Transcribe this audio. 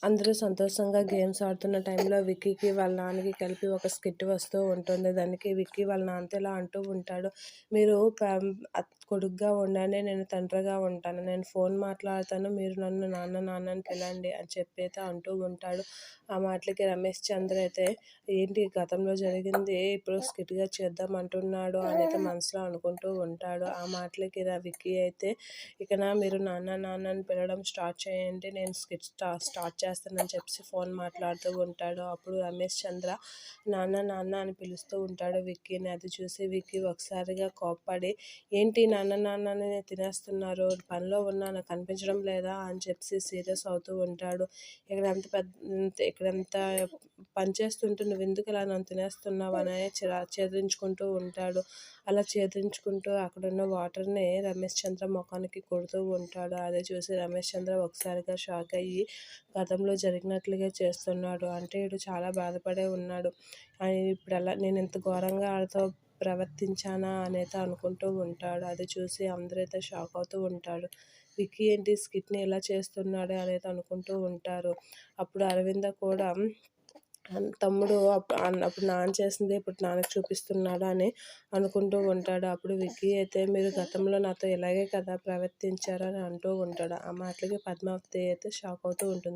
అందరూ సంతోషంగా గేమ్స్ ఆడుతున్న టైంలో విక్కీకి వాళ్ళ నాన్నకి కలిపి ఒక స్కిట్ వస్తూ ఉంటుంది. దానికి విక్కీ వాళ్ళ నాన్నతో ఇలా అంటూ ఉంటాడు, మీరు కొడుకుగా ఉండండి, నేను తండ్రిగా ఉంటాను, నేను ఫోన్ మాట్లాడతాను, మీరు నన్ను నాన్న నాన్న అని పిలండి అని చెప్పి అయితే అంటూ ఉంటాడు. ఆ మాటలకి రమేష్ చంద్ర అయితే ఏంటి గతంలో జరిగింది ఇప్పుడు స్కిట్గా చేద్దాం అంటున్నాడు అని అయితే మనసులో అనుకుంటూ ఉంటాడు. ఆ మాటలకి విక్కీ అయితే మీరు నాన్న నాన్న అని పిలవడం స్టార్ట్ చేయండి, నేను స్కిట్ స్టార్ట్ చేస్తానని చెప్పి ఫోన్ మాట్లాడుతూ ఉంటాడు. అప్పుడు రమేష్ చంద్ర నాన్న నాన్న అని పిలుస్తూ ఉంటాడు విక్కీని. అది చూసి విక్కీ ఒకసారిగా కోప్పడి, ఏంటి నాన్న నాన్న అని తినేస్తున్నారు, పనిలో ఉన్నా నాకు కనిపించడం లేదా అని చెప్పి సీరియస్ అవుతూ ఉంటాడు. ఇక్కడంత పని చేస్తుంటే నువ్వు ఎందుకు ఇలా నన్ను తినేస్తున్నావు అని చేదరించుకుంటూ ఉంటాడు. అలా చేదరించుకుంటూ అక్కడున్న వాటర్ని రమేష్ చంద్ర ముఖానికి కొడుతూ ఉంటాడు. అదే చూసి రమేష్ చంద్ర ఒకసారిగా షాక్ అయ్యి గతంలో జరిగినట్లుగా చేస్తున్నాడు. అంటే వీడు చాలా బాధపడే ఉన్నాడు. ఇప్పుడు ఎలా నేను ఇంత ఘోరంగా ఆడితో ప్రవర్తించానా అనేది అనుకుంటూ ఉంటాడు. అది చూసి అందరైతే షాక్ అవుతూ ఉంటాడు. విక్కీ ఏంటి స్కిట్ని ఎలా చేస్తున్నాడు అనేది అనుకుంటూ ఉంటారు. అప్పుడు అరవింద కూడా తమ్ముడు అప్పుడు నాన్న చేసింది ఇప్పుడు నాన్నకు చూపిస్తున్నాడు అని అనుకుంటూ ఉంటాడు. అప్పుడు విక్కీ అయితే మీరు గతంలో నాతో ఇలాగే కదా ప్రవర్తించారు అని అంటూ ఉంటాడు. ఆ మాటలకి పద్మావతి అయితే షాక్ అవుతూ ఉంటుంది.